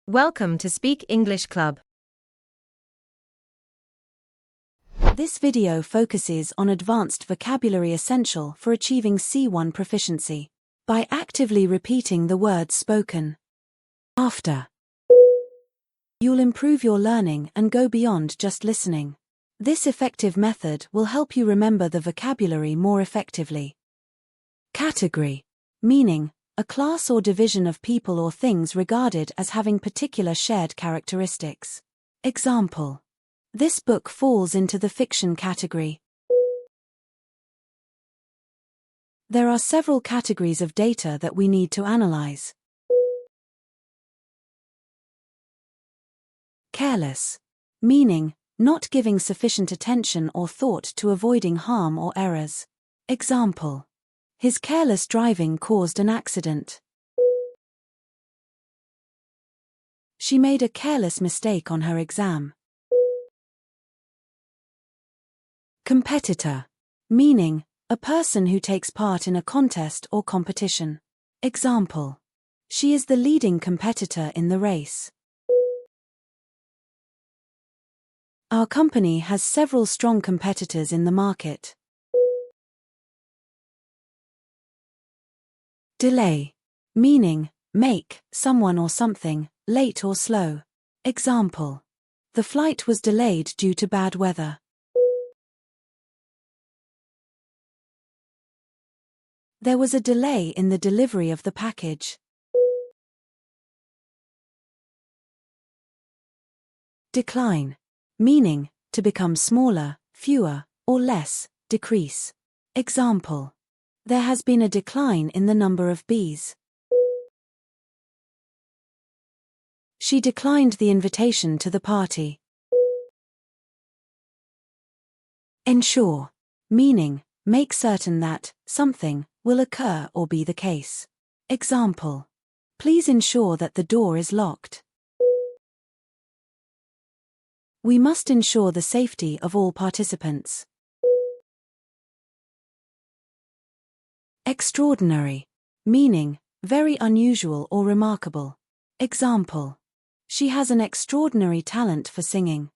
Welcome to Speak English Club. This video focuses on advanced vocabulary essential for achieving C1 proficiency. By actively repeating the words spoken after, you'll improve your learning and go beyond just listening. This effective method will help you remember the vocabulary more effectively. Category, meaning a class or division of people or things regarded as having particular shared characteristics. Example: this book falls into the fiction category. There are several categories of data that we need to analyze. Careless, meaning not giving sufficient attention or thought to avoiding harm or errors. Example: his careless driving caused an accident. She made a careless mistake on her exam. Competitor, meaning a person who takes part in a contest or competition. Example: she is the leading competitor in the race. Our company has several strong competitors in the market. Delay, meaning make someone or something late or slow. Example: the flight was delayed due to bad weather. There was a delay in the delivery of the package. Decline, meaning to become smaller, fewer, or less, decrease. Example: there has been a decline in the number of bees. She declined the invitation to the party. Ensure, meaning make certain that something will occur or be the case. Example: please ensure that the door is locked. We must ensure the safety of all participants. Extraordinary, meaning very unusual or remarkable. Example: she has an extraordinary talent for singing.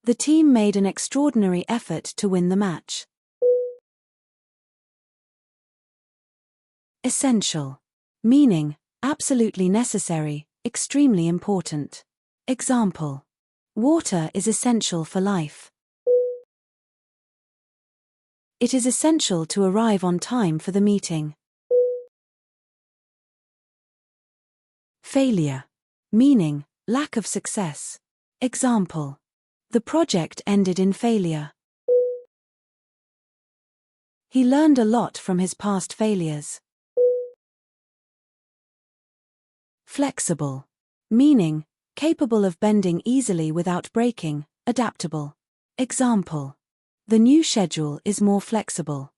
The team made an extraordinary effort to win the match. Essential, meaning absolutely necessary, extremely important. Example: water is essential for life. It is essential to arrive on time for the meeting. Failure, meaning lack of success. Example: the project ended in failure. He learned a lot from his past failures. Flexible, meaning capable of bending easily without breaking, adaptable. Example: the new schedule is more flexible.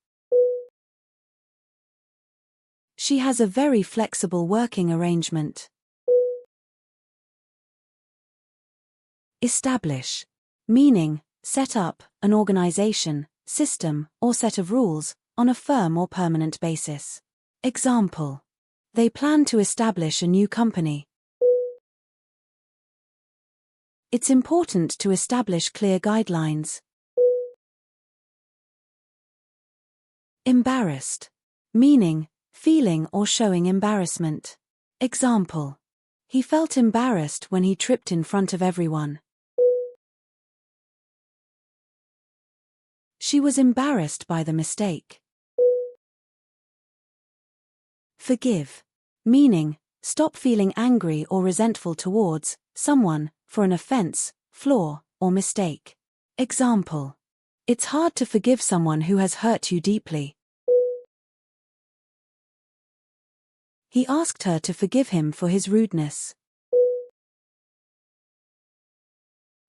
She has a very flexible working arrangement. Establish, meaning set up an organization, system, or set of rules on a firm or permanent basis. Example: they plan to establish a new company. It's important to establish clear guidelines. Embarrassed, meaning feeling or showing embarrassment. Example: he felt embarrassed when he tripped in front of everyone. She was embarrassed by the mistake. Forgive, meaning stop feeling angry or resentful towards someone for an offense, flaw, or mistake. Example: it's hard to forgive someone who has hurt you deeply. He asked her to forgive him for his rudeness.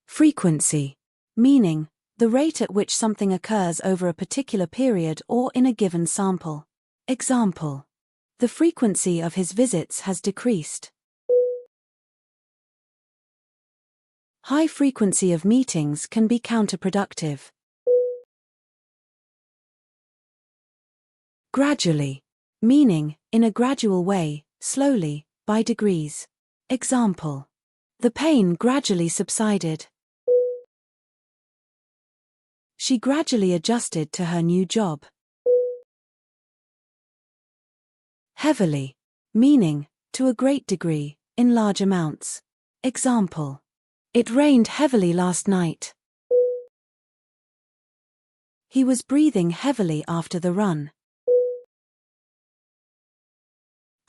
Frequency, meaning the rate at which something occurs over a particular period or in a given sample. Example: the frequency of his visits has decreased. High frequency of meetings can be counterproductive. Gradually, meaning in a gradual way, slowly, by degrees. Example. The pain gradually subsided. She gradually adjusted to her new job. Heavily, meaning, to a great degree, in large amounts. Example. It rained heavily last night. He was breathing heavily after the run.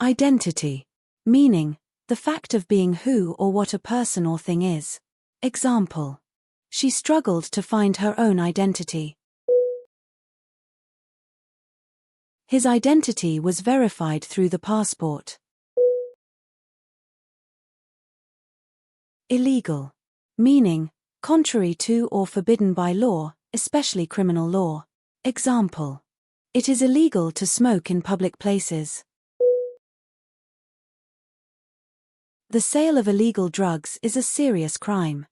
Identity, meaning, the fact of being who or what a person or thing is. Example. She struggled to find her own identity. His identity was verified through the passport. Illegal, meaning, contrary to or forbidden by law, especially criminal law. Example. It is illegal to smoke in public places. The sale of illegal drugs is a serious crime.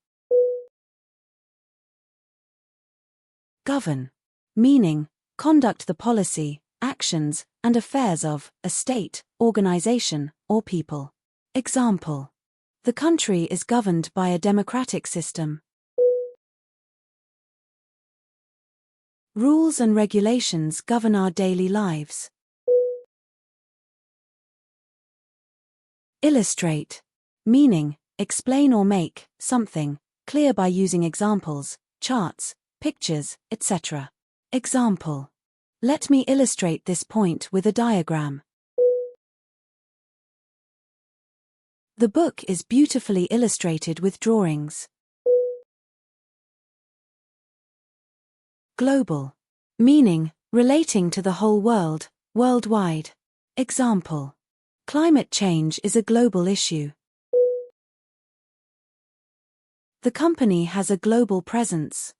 Govern, meaning, conduct the policy, actions, and affairs of a state, organization, or people. Example. The country is governed by a democratic system. Rules and regulations govern our daily lives. Illustrate, meaning, explain or make something clear by using examples, charts, pictures, etc. Example. Let me illustrate this point with a diagram. The book is beautifully illustrated with drawings. Global, meaning, relating to the whole world, worldwide. Example. Climate change is a global issue. The company has a global presence.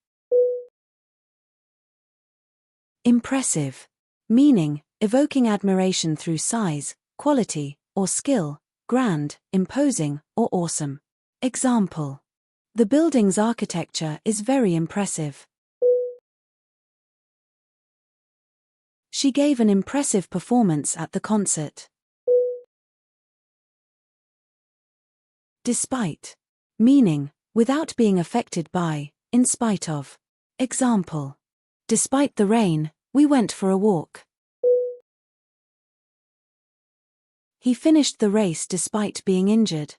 Impressive, meaning, evoking admiration through size, quality, or skill, grand, imposing, or awesome. Example. The building's architecture is very impressive. She gave an impressive performance at the concert. Despite, meaning, without being affected by, in spite of. Example. Despite the rain, we went for a walk. He finished the race despite being injured.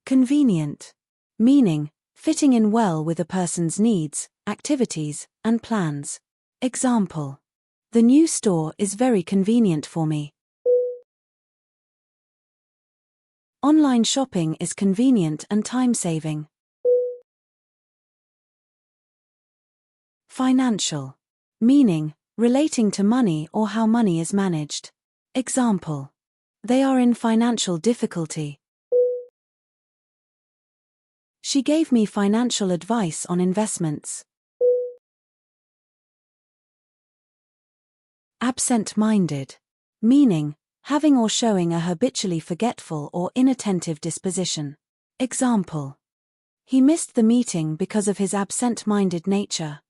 Convenient, meaning, fitting in well with a person's needs, activities, and plans. Example. The new store is very convenient for me. Online shopping is convenient and time-saving. Financial, meaning, relating to money or how money is managed. Example. They are in financial difficulty. She gave me financial advice on investments. Absent-minded, meaning, having or showing a habitually forgetful or inattentive disposition. Example. He missed the meeting because of his absent-minded nature.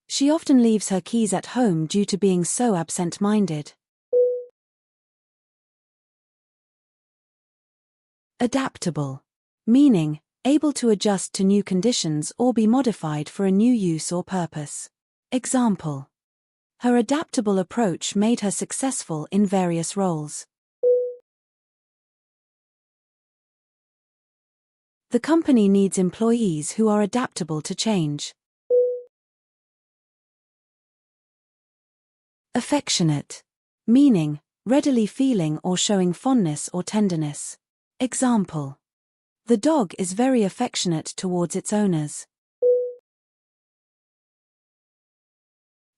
She often leaves her keys at home due to being so absent-minded. Adaptable, meaning, able to adjust to new conditions or be modified for a new use or purpose. Example. Her adaptable approach made her successful in various roles. The company needs employees who are adaptable to change. Affectionate, meaning, readily feeling or showing fondness or tenderness. Example. The dog is very affectionate towards its owners.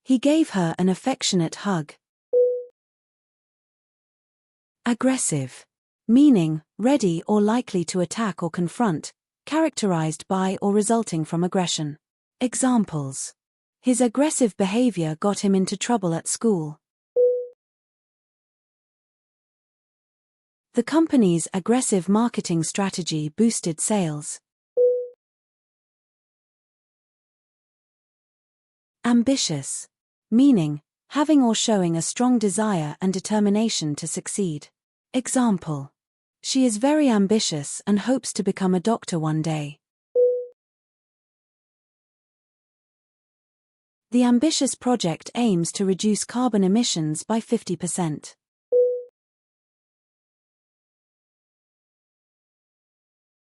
He gave her an affectionate hug. Aggressive, meaning, ready or likely to attack or confront, characterized by or resulting from aggression. Examples. His aggressive behavior got him into trouble at school. The company's aggressive marketing strategy boosted sales. Ambitious. Meaning, having or showing a strong desire and determination to succeed. Example. She is very ambitious and hopes to become a doctor one day. The ambitious project aims to reduce carbon emissions by 50%.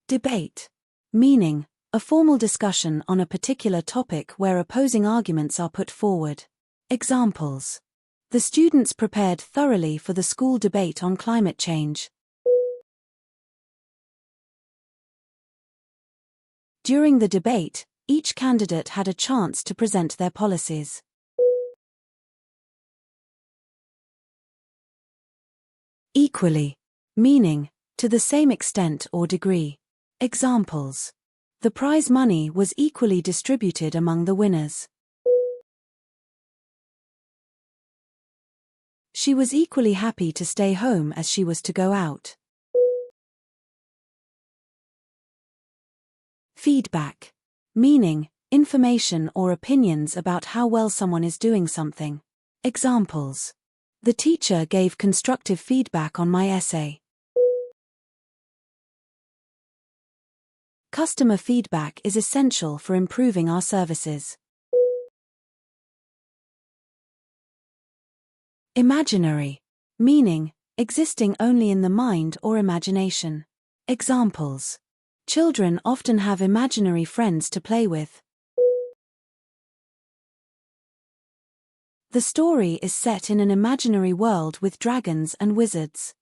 Debate. Meaning, a formal discussion on a particular topic where opposing arguments are put forward. Examples. The students prepared thoroughly for the school debate on climate change. During the debate, each candidate had a chance to present their policies. Equally. Meaning, to the same extent or degree. Examples. The prize money was equally distributed among the winners. She was equally happy to stay home as she was to go out. Feedback. Meaning, information or opinions about how well someone is doing something. Examples. The teacher gave constructive feedback on my essay. Customer feedback is essential for improving our services. Imaginary. Meaning, existing only in the mind or imagination. Examples. Children often have imaginary friends to play with. The story is set in an imaginary world with dragons and wizards.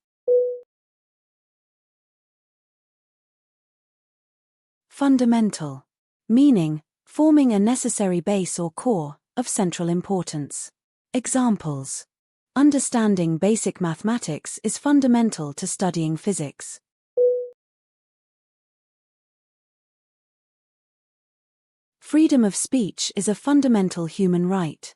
Fundamental. Meaning, forming a necessary base or core, of central importance. Examples. Understanding basic mathematics is fundamental to studying physics. Freedom of speech is a fundamental human right.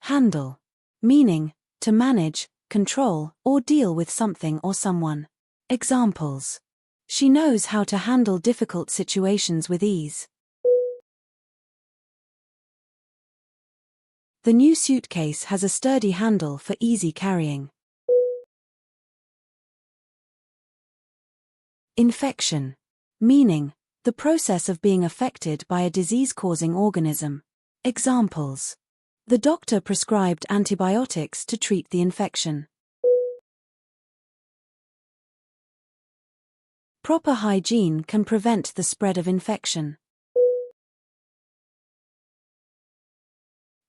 Handle. Meaning, to manage, control, or deal with something or someone. Examples. She knows how to handle difficult situations with ease. The new suitcase has a sturdy handle for easy carrying. Infection. Meaning, the process of being affected by a disease-causing organism. Examples. The doctor prescribed antibiotics to treat the infection. Proper hygiene can prevent the spread of infection.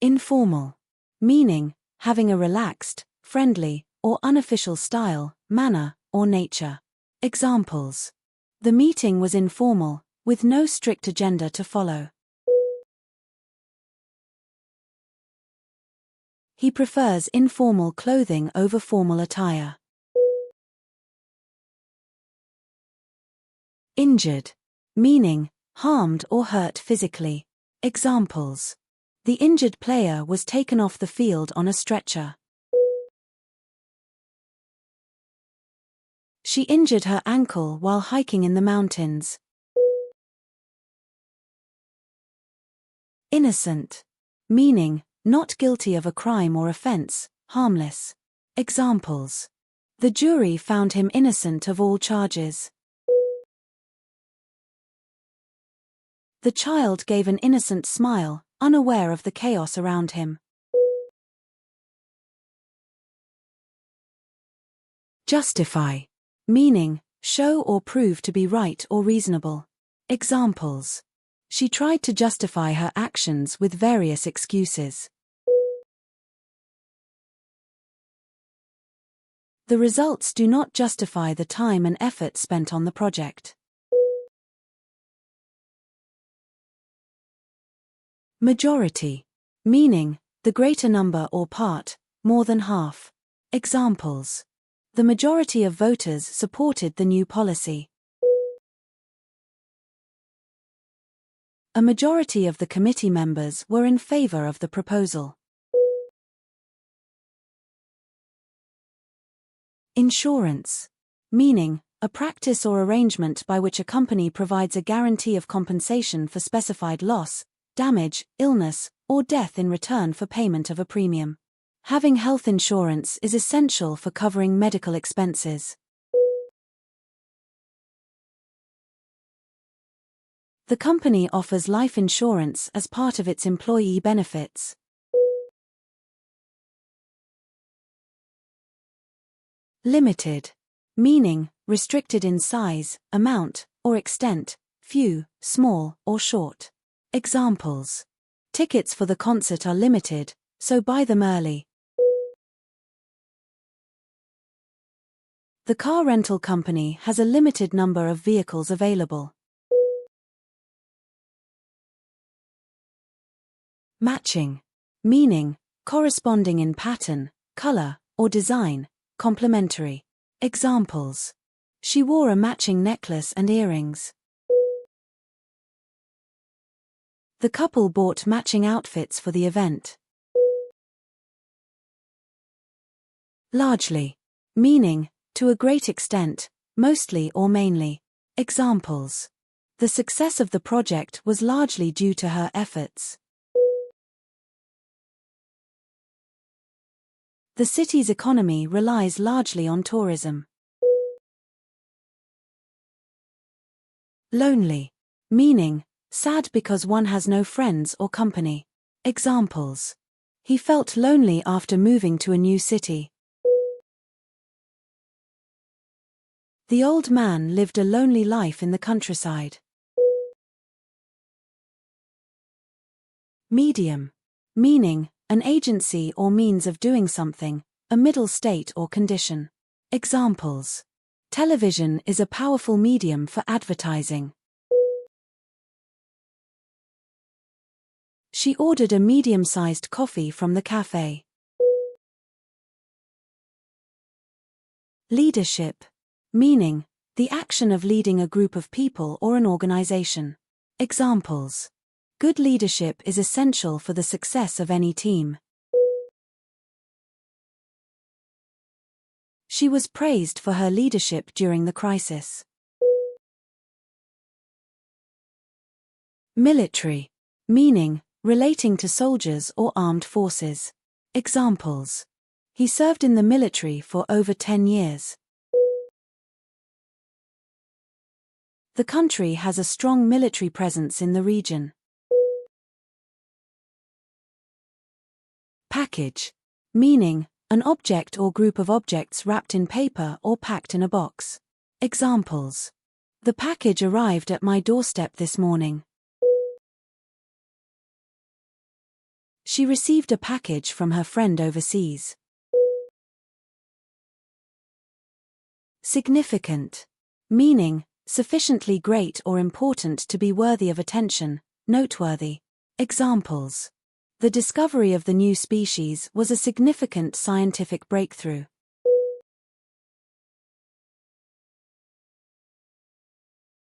Informal. Meaning, having a relaxed, friendly, or unofficial style, manner, or nature. Examples. The meeting was informal, with no strict agenda to follow. He prefers informal clothing over formal attire. Injured. Meaning, harmed or hurt physically. Examples. The injured player was taken off the field on a stretcher. She injured her ankle while hiking in the mountains. Innocent. Meaning, not guilty of a crime or offense, harmless. Examples. The jury found him innocent of all charges. The child gave an innocent smile, unaware of the chaos around him. Justify. Meaning, show or prove to be right or reasonable. Examples. She tried to justify her actions with various excuses. The results do not justify the time and effort spent on the project. Majority. Meaning, the greater number or part, more than half. Examples. The majority of voters supported the new policy. A majority of the committee members were in favor of the proposal. Insurance. Meaning, a practice or arrangement by which a company provides a guarantee of compensation for specified loss, damage, illness, or death in return for payment of a premium. Having health insurance is essential for covering medical expenses. The company offers life insurance as part of its employee benefits. Limited. Meaning, restricted in size, amount, or extent, few, small, or short. Examples. Tickets for the concert are limited, so buy them early. The car rental company has a limited number of vehicles available. Matching. Meaning, corresponding in pattern, color, or design, complementary. Examples. She wore a matching necklace and earrings. The couple bought matching outfits for the event. Largely. Meaning, to a great extent, mostly or mainly. Examples. The success of the project was largely due to her efforts. The city's economy relies largely on tourism. Lonely. Meaning, sad because one has no friends or company. Examples. He felt lonely after moving to a new city. The old man lived a lonely life in the countryside. Medium. Meaning, an agency or means of doing something, a middle state or condition. Examples. Television is a powerful medium for advertising. She ordered a medium-sized coffee from the cafe. Leadership. Meaning, the action of leading a group of people or an organization. Examples. Good leadership is essential for the success of any team. She was praised for her leadership during the crisis. Military. Meaning, relating to soldiers or armed forces. Examples. He served in the military for over 10 years. The country has a strong military presence in the region. Package. Meaning, an object or group of objects wrapped in paper or packed in a box. Examples. The package arrived at my doorstep this morning. She received a package from her friend overseas. Significant. Meaning, sufficiently great or important to be worthy of attention, noteworthy. Examples. The discovery of the new species was a significant scientific breakthrough.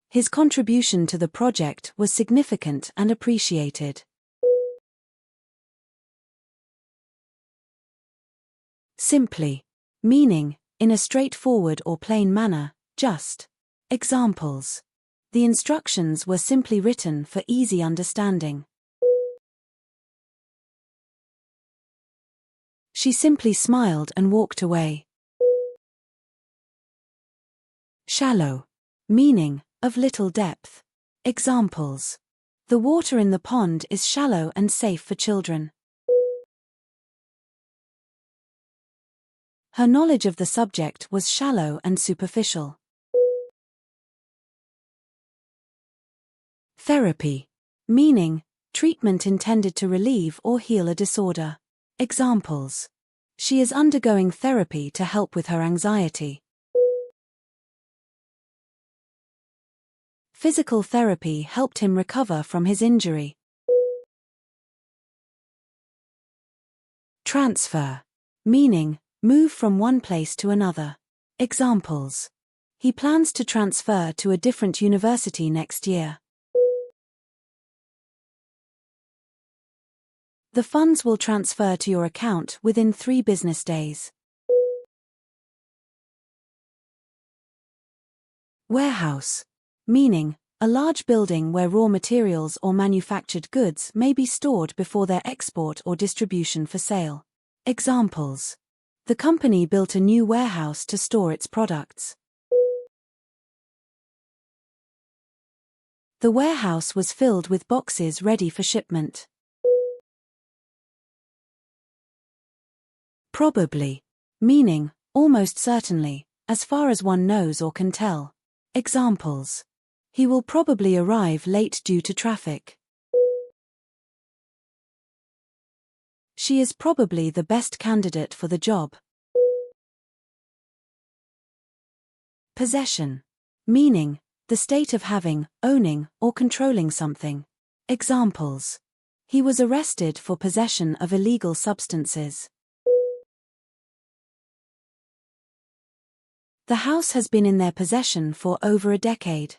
His contribution to the project was significant and appreciated. Simply. Meaning, in a straightforward or plain manner, just. Examples. The instructions were simply written for easy understanding. She simply smiled and walked away. Shallow. Meaning, of little depth. Examples. The water in the pond is shallow and safe for children. Her knowledge of the subject was shallow and superficial. Therapy. Meaning, treatment intended to relieve or heal a disorder. Examples. She is undergoing therapy to help with her anxiety. Physical therapy helped him recover from his injury. Transfer. Meaning, move from one place to another. Examples. He plans to transfer to a different university next year. The funds will transfer to your account within 3 business days. Warehouse. Meaning, a large building where raw materials or manufactured goods may be stored before their export or distribution for sale. Examples. The company built a new warehouse to store its products. The warehouse was filled with boxes ready for shipment. Probably. Meaning, almost certainly, as far as one knows or can tell. Examples. He will probably arrive late due to traffic. She is probably the best candidate for the job. Possession. Meaning, the state of having, owning, or controlling something. Examples. He was arrested for possession of illegal substances. The house has been in their possession for over a decade.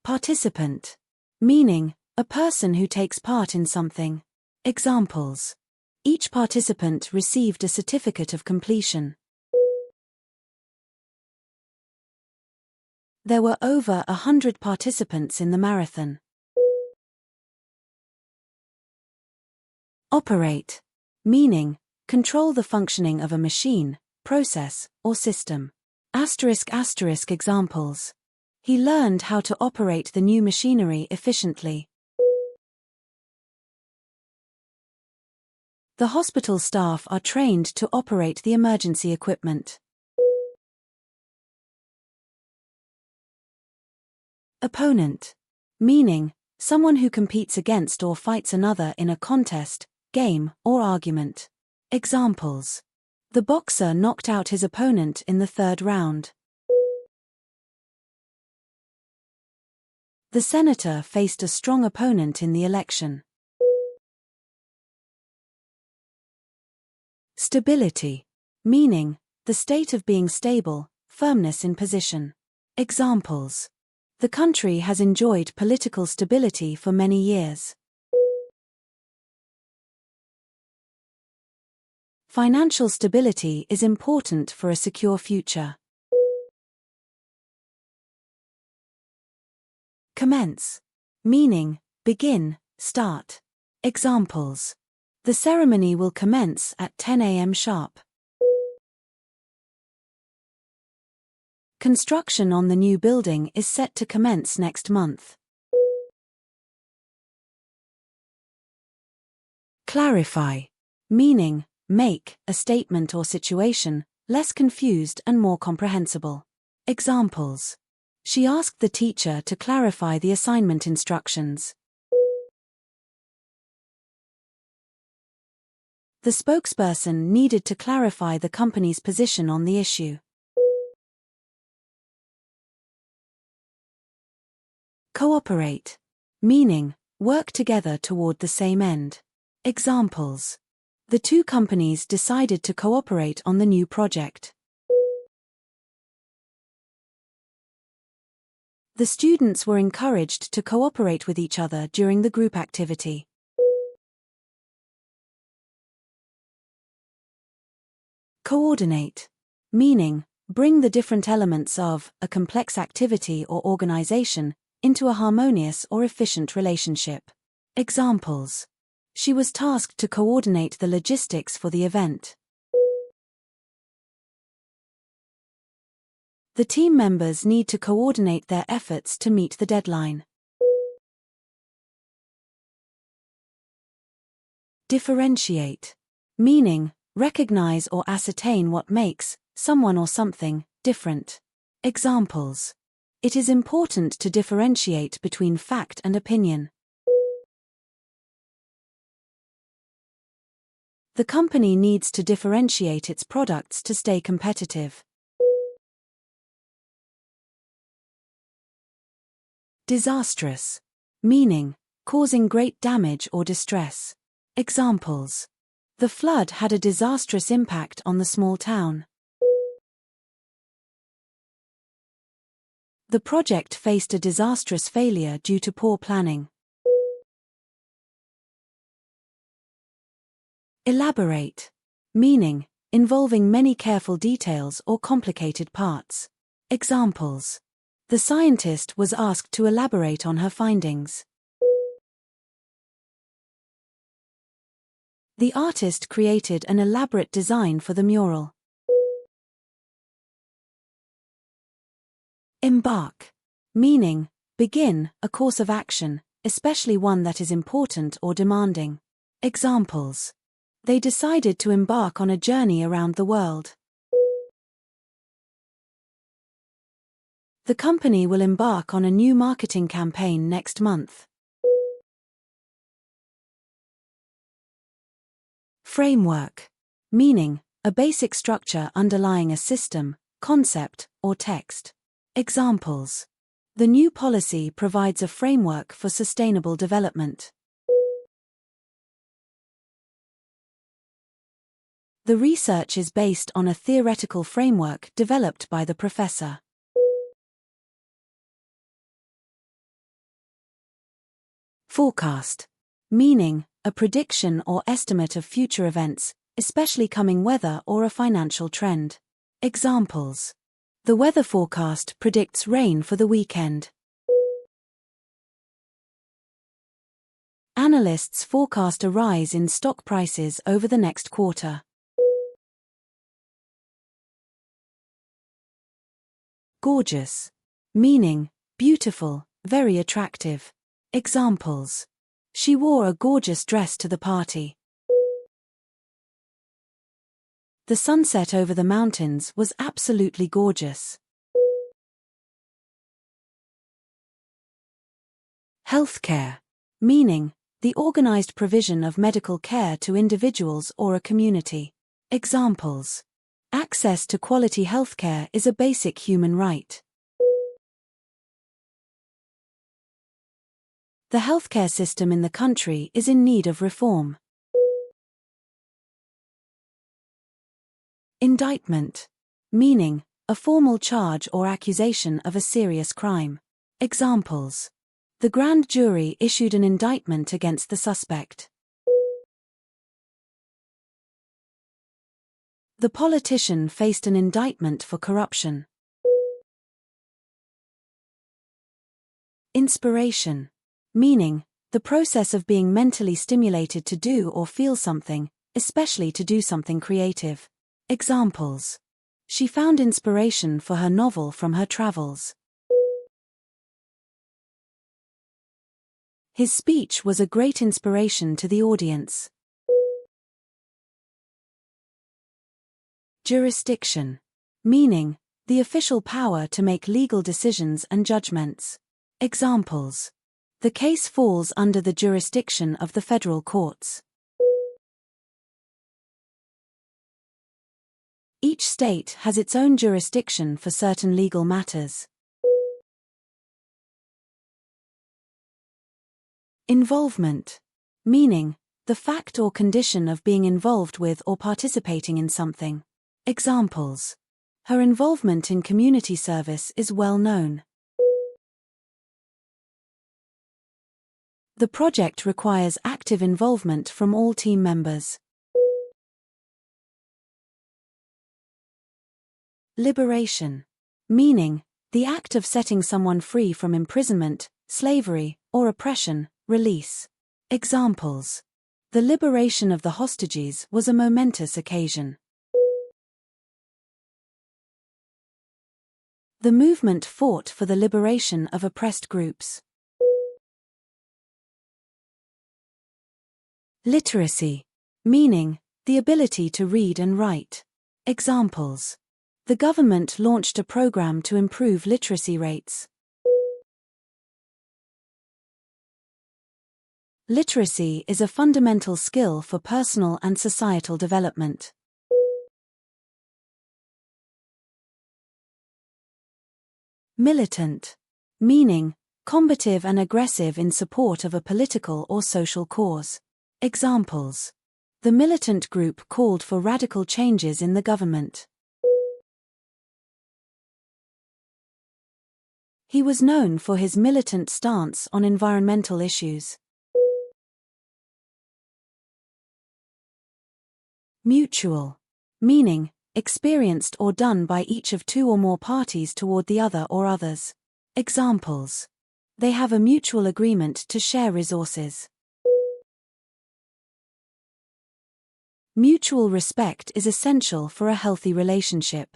Participant. Meaning, a person who takes part in something. Examples. Each participant received a certificate of completion. There were over 100 participants in the marathon. Operate. Meaning, control the functioning of a machine, process, or system. Asterisk asterisk examples. He learned how to operate the new machinery efficiently. The hospital staff are trained to operate the emergency equipment. Opponent. Meaning, someone who competes against or fights another in a contest, game, or argument. Examples. The boxer knocked out his opponent in the 3rd round. The senator faced a strong opponent in the election. Stability. Meaning, the state of being stable, firmness in position. Examples. The country has enjoyed political stability for many years. Financial stability is important for a secure future. Commence. Meaning, begin, start. Examples. The ceremony will commence at 10 a.m. sharp. Construction on the new building is set to commence next month. Clarify. Meaning, make a statement or situation less confused and more comprehensible. Examples. She asked the teacher to clarify the assignment instructions. The spokesperson needed to clarify the company's position on the issue. Cooperate. Meaning, work together toward the same end. Examples. The two companies decided to cooperate on the new project. The students were encouraged to cooperate with each other during the group activity. Coordinate. Meaning, bring the different elements of a complex activity or organization into a harmonious or efficient relationship. Examples. She was tasked to coordinate the logistics for the event. The team members need to coordinate their efforts to meet the deadline. Differentiate. Meaning, recognize or ascertain what makes someone or something different. Examples. It is important to differentiate between fact and opinion. The company needs to differentiate its products to stay competitive. Disastrous. Meaning, causing great damage or distress. Examples. The flood had a disastrous impact on the small town. The project faced a disastrous failure due to poor planning. Elaborate. Meaning, involving many careful details or complicated parts. Examples. The scientist was asked to elaborate on her findings. The artist created an elaborate design for the mural. Embark. Meaning, begin a course of action, especially one that is important or demanding. Examples. They decided to embark on a journey around the world. The company will embark on a new marketing campaign next month. Framework. Meaning, a basic structure underlying a system, concept, or text. Examples. The new policy provides a framework for sustainable development. The research is based on a theoretical framework developed by the professor. Forecast. Meaning, a prediction or estimate of future events, especially coming weather or a financial trend. Examples. The weather forecast predicts rain for the weekend. Analysts forecast a rise in stock prices over the next quarter. Gorgeous. Meaning, beautiful, very attractive. Examples. She wore a gorgeous dress to the party. The sunset over the mountains was absolutely gorgeous. Healthcare. Meaning, the organized provision of medical care to individuals or a community. Examples. Access to quality healthcare is a basic human right. The healthcare system in the country is in need of reform. Indictment. Meaning, a formal charge or accusation of a serious crime. Examples. The grand jury issued an indictment against the suspect. The politician faced an indictment for corruption. Inspiration. Meaning, the process of being mentally stimulated to do or feel something, especially to do something creative. Examples. She found inspiration for her novel from her travels. His speech was a great inspiration to the audience. Jurisdiction. Meaning, the official power to make legal decisions and judgments. Examples. The case falls under the jurisdiction of the federal courts. Each state has its own jurisdiction for certain legal matters. Involvement. Meaning, the fact or condition of being involved with or participating in something. Examples. Her involvement in community service is well known. The project requires active involvement from all team members. Liberation. Meaning, the act of setting someone free from imprisonment, slavery, or oppression, release. Examples. The liberation of the hostages was a momentous occasion. The movement fought for the liberation of oppressed groups. Literacy. Meaning, the ability to read and write. Examples. The government launched a program to improve literacy rates. Literacy is a fundamental skill for personal and societal development. Militant. Meaning, combative and aggressive in support of a political or social cause. Examples. The militant group called for radical changes in the government. He was known for his militant stance on environmental issues. Mutual. meaning experienced or done by each of two or more parties toward the other or others. Examples: they have a mutual agreement to share resources. Mutual respect is essential for a healthy relationship.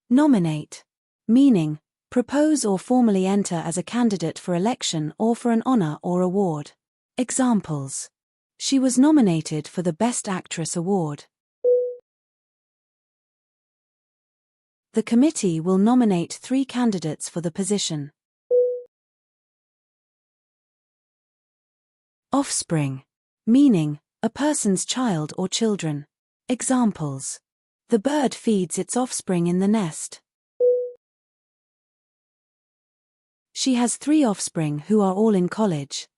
Nominate, meaning propose or formally enter as a candidate for election or for an honor or award. Examples: she was nominated for the Best Actress award. The committee will nominate 3 candidates for the position. Offspring, meaning a person's child or children. Examples: the bird feeds its offspring in the nest. She has 3 offspring who are all in college.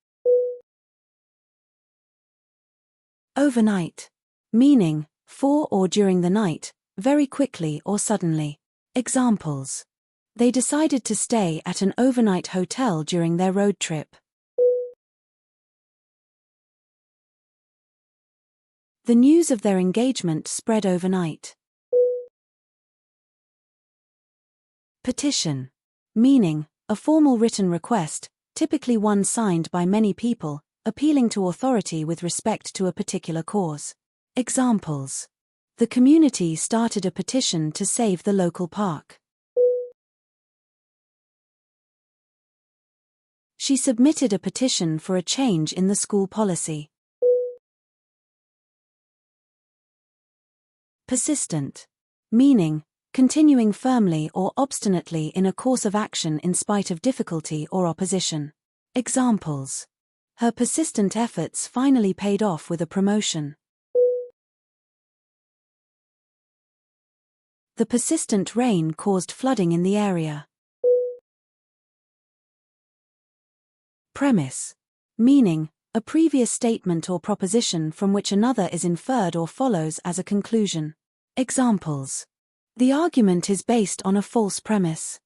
Overnight, meaning for or during the night, very quickly or suddenly. Examples: they decided to stay at an overnight hotel during their road trip. The news of their engagement spread overnight. Petition, meaning a formal written request, typically one signed by many people, appealing to authority with respect to a particular cause. Examples: the community started a petition to save the local park. She submitted a petition for a change in the school policy. Persistent, meaning continuing firmly or obstinately in a course of action in spite of difficulty or opposition. Examples: her persistent efforts finally paid off with a promotion. The persistent rain caused flooding in the area. Premise, meaning a previous statement or proposition from which another is inferred or follows as a conclusion. Examples: the argument is based on a false premise.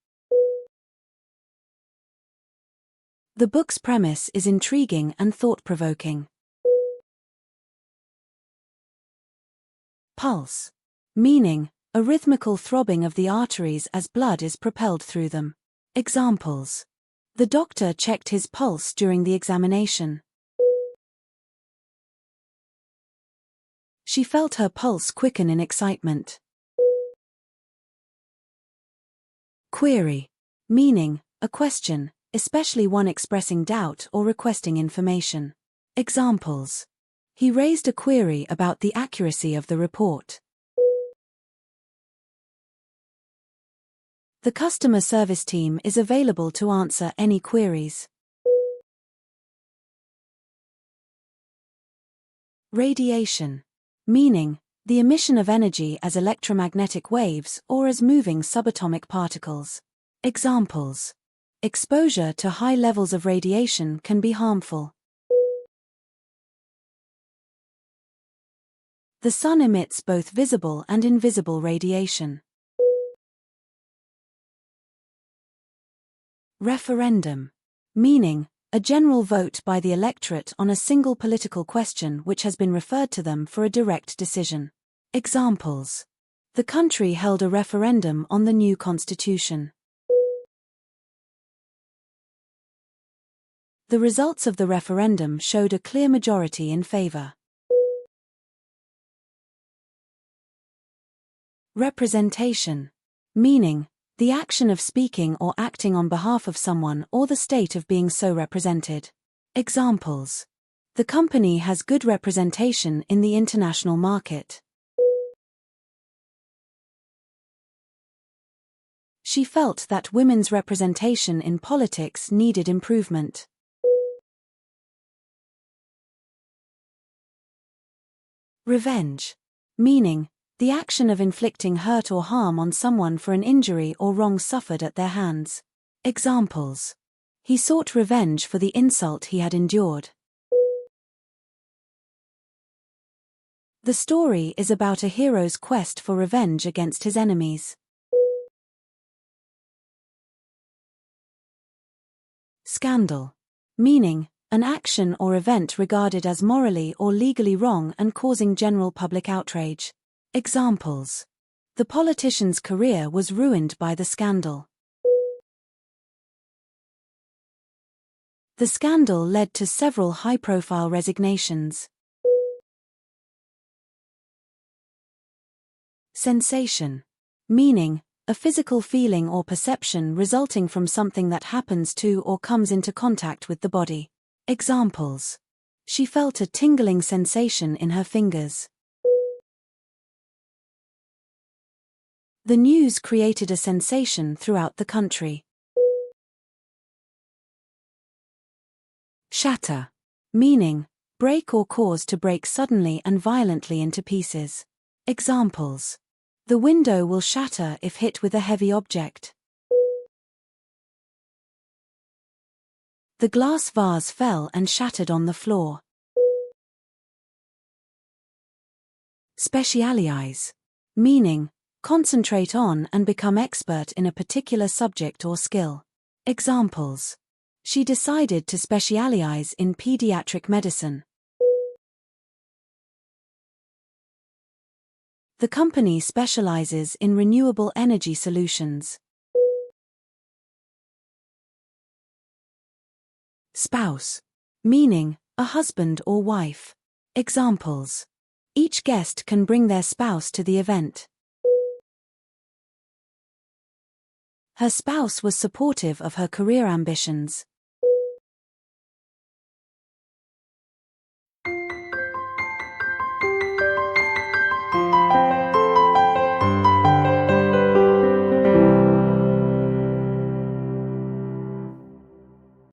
The book's premise is intriguing and thought-provoking. Pulse, meaning a rhythmical throbbing of the arteries as blood is propelled through them. Examples: the doctor checked his pulse during the examination. She felt her pulse quicken in excitement. Query, meaning a question, especially one expressing doubt or requesting information. Examples: he raised a query about the accuracy of the report. The customer service team is available to answer any queries. Radiation, meaning the emission of energy as electromagnetic waves or as moving subatomic particles. Examples: exposure to high levels of radiation can be harmful. The sun emits both visible and invisible radiation. Referendum, meaning a general vote by the electorate on a single political question which has been referred to them for a direct decision. Examples: the country held a referendum on the new constitution. The results of the referendum showed a clear majority in favor. Representation, meaning the action of speaking or acting on behalf of someone or the state of being so represented. Examples: the company has good representation in the international market. She felt that women's representation in politics needed improvement. Revenge, meaning the action of inflicting hurt or harm on someone for an injury or wrong suffered at their hands. Examples: he sought revenge for the insult he had endured. The story is about a hero's quest for revenge against his enemies. Scandal, meaning An action or event regarded as morally or legally wrong and causing general public outrage. Examples. The politician's career was ruined by the scandal. The scandal led to several high-profile resignations. Sensation. Meaning, a physical feeling or perception resulting from something that happens to or comes into contact with the body. Examples. She felt a tingling sensation in her fingers. The news created a sensation throughout the country. Shatter. Meaning, break or cause to break suddenly and violently into pieces. Examples. The window will shatter if hit with a heavy object. The glass vase fell and shattered on the floor. Specialize. Meaning, concentrate on and become expert in a particular subject or skill. Examples. She decided to specialize in pediatric medicine. The company specializes in renewable energy solutions. Spouse. Meaning, a husband or wife. Examples. Each guest can bring their spouse to the event. Her spouse was supportive of her career ambitions.